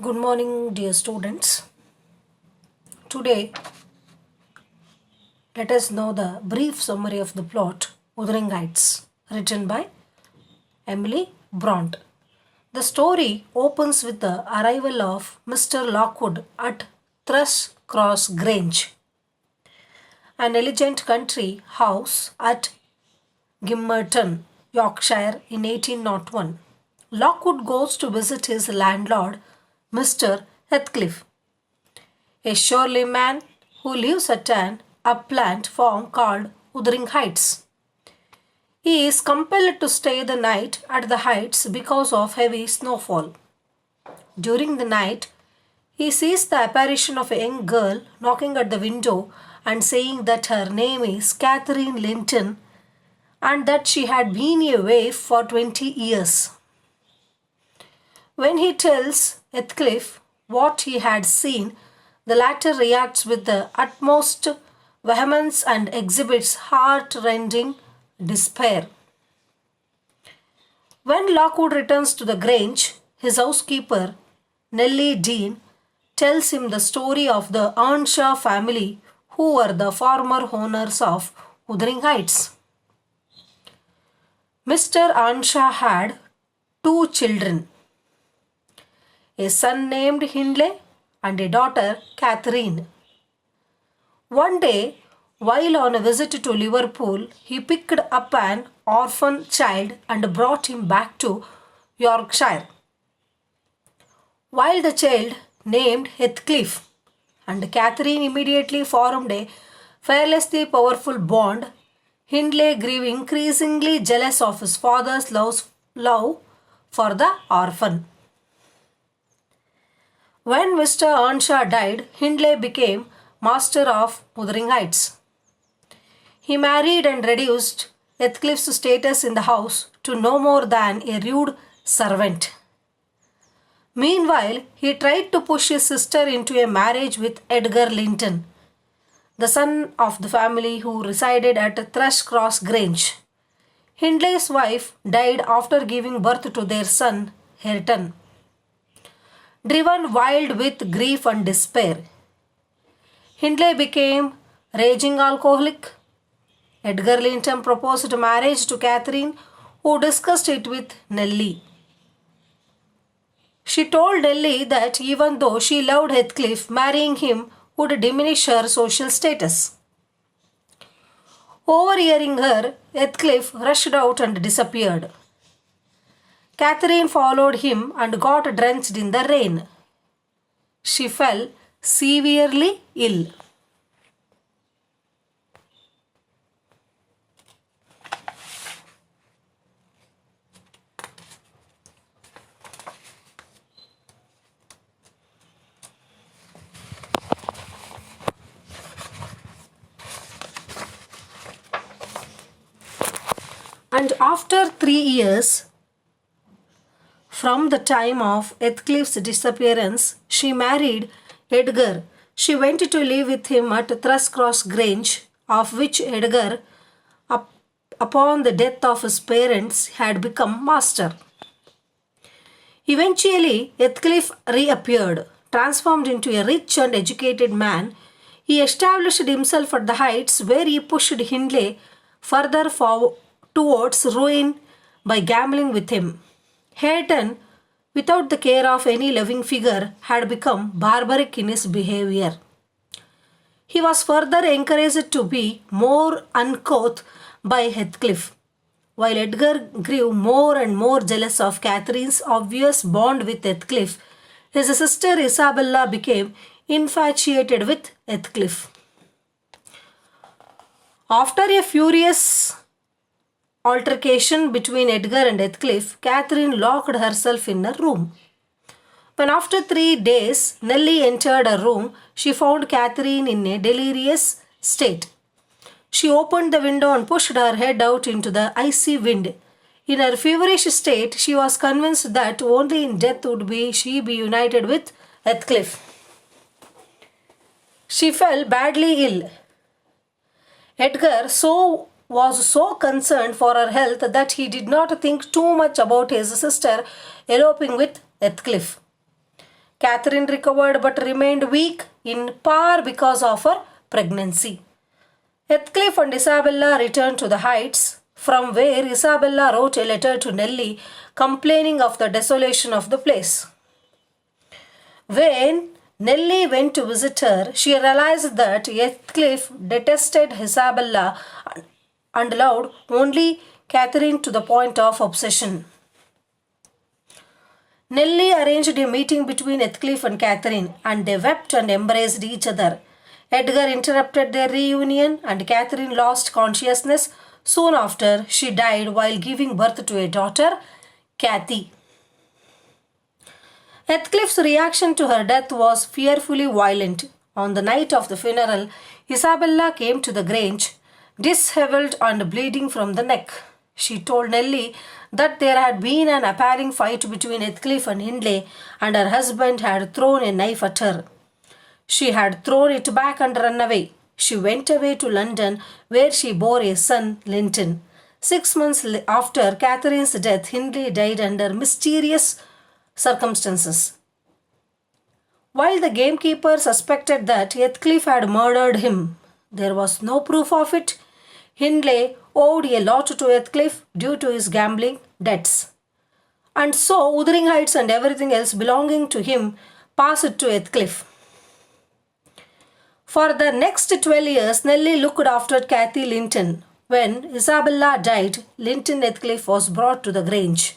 Good morning, dear students. Today, let us know the brief summary of the plot Wuthering Heights, written by Emily Bront. The story opens with the arrival of Mr. Lockwood at Thrush Cross Grange, an elegant country house at Gimmerton, Yorkshire in 1801. Lockwood goes to visit his landlord, Mr. Heathcliff, a surly man who lives at an upland farm called Wuthering Heights. He is compelled to stay the night at the heights because of heavy snowfall. During the night, he sees the apparition of a young girl knocking at the window and saying that her name is Catherine Linton and that she had been a waif for 20 years. When he tells Heathcliff what he had seen, the latter reacts with the utmost vehemence and exhibits heart-rending despair. When Lockwood returns to the Grange, his housekeeper, Nellie Dean, tells him the story of the Earnshaw family who were the former owners of Wuthering Heights. Mr. Earnshaw had two children, a son named Hindley and a daughter, Catherine. One day, while on a visit to Liverpool, he picked up an orphan child and brought him back to Yorkshire. While the child, named Heathcliff, and Catherine immediately formed a fearlessly powerful bond, Hindley grew increasingly jealous of his father's love for the orphan. When Mr. Earnshaw died, Hindley became master of Wuthering Heights. He married and reduced Heathcliff's status in the house to no more than a rude servant. Meanwhile, he tried to push his sister into a marriage with Edgar Linton, the son of the family who resided at Thrush Cross Grange. Hindley's wife died after giving birth to their son, Hareton. Driven wild with grief and despair, Hindley became raging alcoholic. Edgar Linton proposed marriage to Catherine, who discussed it with Nellie. She told Nellie that even though she loved Heathcliff, marrying him would diminish her social status. Overhearing her, Heathcliff rushed out and disappeared. Catherine followed him and got drenched in the rain. She fell severely ill. And after 3 years, from the time of Heathcliff's disappearance, she married Edgar. She went to live with him at Thrush Cross Grange, of which Edgar, upon the death of his parents, had become master. Eventually, Heathcliff reappeared, transformed into a rich and educated man. He established himself at the heights where he pushed Hindley further towards ruin by gambling with him. Hareton, without the care of any loving figure, had become barbaric in his behavior. He was further encouraged to be more uncouth by Heathcliff. While Edgar grew more and more jealous of Catherine's obvious bond with Heathcliff, his sister Isabella became infatuated with Heathcliff. After a furious altercation between Edgar and Heathcliff, Catherine locked herself in a room. When after 3 days Nellie entered her room, she found Catherine in a delirious state. She opened the window and pushed her head out into the icy wind. In her feverish state, she was convinced that only in death would she be united with Heathcliff. She fell badly ill. Edgar was so concerned for her health that he did not think too much about his sister eloping with Heathcliff. Catherine recovered but remained weak in part because of her pregnancy. Heathcliff and Isabella returned to the Heights, from where Isabella wrote a letter to Nellie complaining of the desolation of the place. When Nellie went to visit her, she realized that Heathcliff detested Isabella and loved only Catherine to the point of obsession. Nellie arranged a meeting between Heathcliff and Catherine, and they wept and embraced each other. Edgar interrupted their reunion, and Catherine lost consciousness soon after. She died while giving birth to a daughter, Cathy. Heathcliff's reaction to her death was fearfully violent. On the night of the funeral, Isabella came to the Grange, dishevelled and bleeding from the neck. She told Nellie that there had been an appalling fight between Heathcliff and Hindley, and her husband had thrown a knife at her. She had thrown it back and run away. She went away to London, where she bore a son, Linton. 6 months after Catherine's death, Hindley died under mysterious circumstances. While the gamekeeper suspected that Heathcliff had murdered him, there was no proof of it. Hindley owed a lot to Heathcliff due to his gambling debts. And so Wuthering Heights and everything else belonging to him passed to Heathcliff. For the next 12 years, Nellie looked after Cathy Linton. When Isabella died, Linton Heathcliff was brought to the Grange.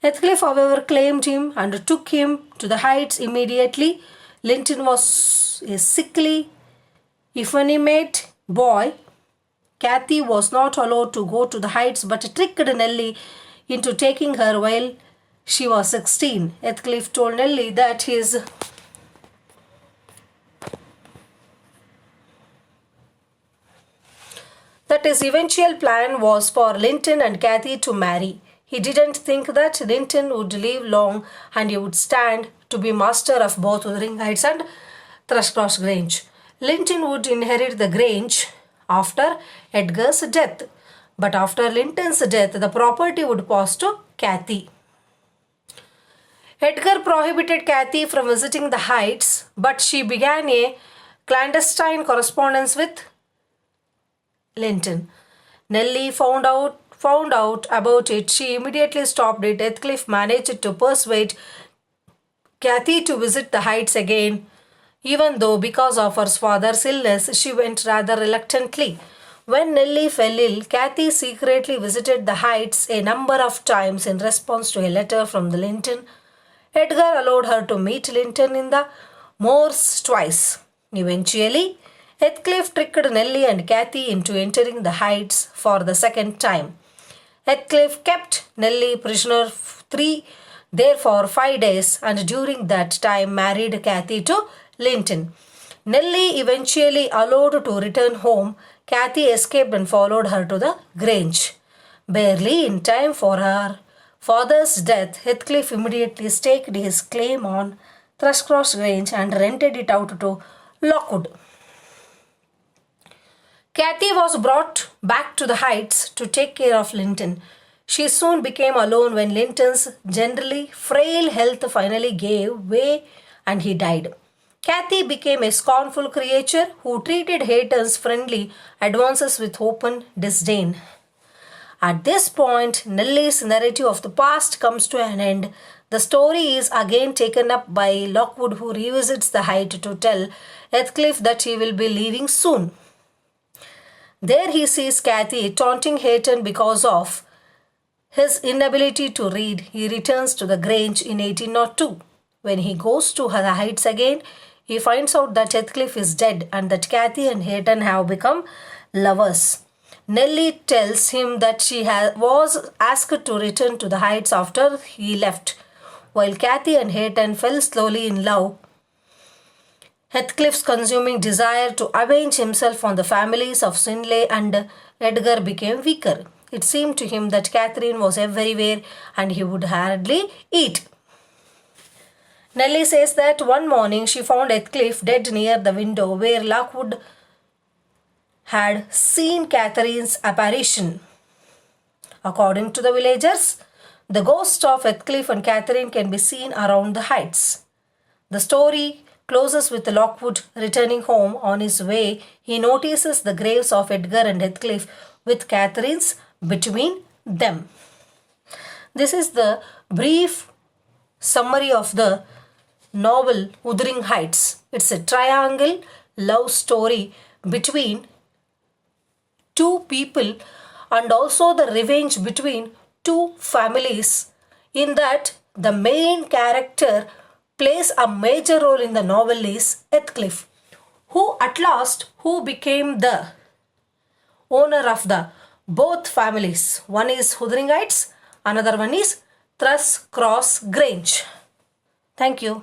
Heathcliff, however, claimed him and took him to the Heights immediately. Linton was a sickly, effeminate boy. Cathy was not allowed to go to the Heights but tricked Nellie into taking her while she was 16. Heathcliff told Nellie that his eventual plan was for Linton and Cathy to marry. He didn't think that Linton would live long and he would stand to be master of both Wuthering Heights and Thrushcross Grange. Linton would inherit the Grange after Edgar's death. But after Linton's death, the property would pass to Cathy. Edgar prohibited Cathy from visiting the Heights, but she began a clandestine correspondence with Linton. Nellie found out about it. She immediately stopped it. Heathcliff managed to persuade Cathy to visit the Heights again, even though because of her father's illness, she went rather reluctantly. When Nellie fell ill, Cathy secretly visited the Heights a number of times in response to a letter from the Linton. Edgar allowed her to meet Linton in the moors twice. Eventually, Heathcliff tricked Nellie and Cathy into entering the Heights for the second time. Heathcliff kept Nellie prisoner there for 5 days, and during that time married Cathy to Linton. Nellie eventually allowed to return home. Cathy escaped and followed her to the Grange. Barely in time for her father's death, Heathcliff immediately staked his claim on Thrushcross Grange and rented it out to Lockwood. Cathy was brought back to the Heights to take care of Linton. She soon became alone when Linton's generally frail health finally gave way and he died. Cathy became a scornful creature who treated Hayton's friendly advances with open disdain. At this point, Nellie's narrative of the past comes to an end. The story is again taken up by Lockwood, who revisits the Heights to tell Heathcliff that he will be leaving soon. There he sees Cathy taunting Hayton because of his inability to read. He returns to the Grange in 1802. When he goes to the Heights again, he finds out that Heathcliff is dead and that Cathy and Hayton have become lovers. Nellie tells him that she was asked to return to the Heights after he left. While Cathy and Hayton fell slowly in love, Heathcliff's consuming desire to avenge himself on the families of Hindley and Edgar became weaker. It seemed to him that Catherine was everywhere and he would hardly eat. Nellie says that one morning she found Heathcliff dead near the window where Lockwood had seen Catherine's apparition. According to the villagers, the ghost of Heathcliff and Catherine can be seen around the Heights. The story closes with Lockwood returning home. On his way, he notices the graves of Edgar and Heathcliff with Catherine's between them. This is the brief summary of the novel Wuthering Heights. It's a triangle love story between two people and also the revenge between two families, in that the main character plays a major role in the novel is Heathcliff, who became the owner of the both families. One is Wuthering Heights, another one is Thrush Cross Grange. Thank you.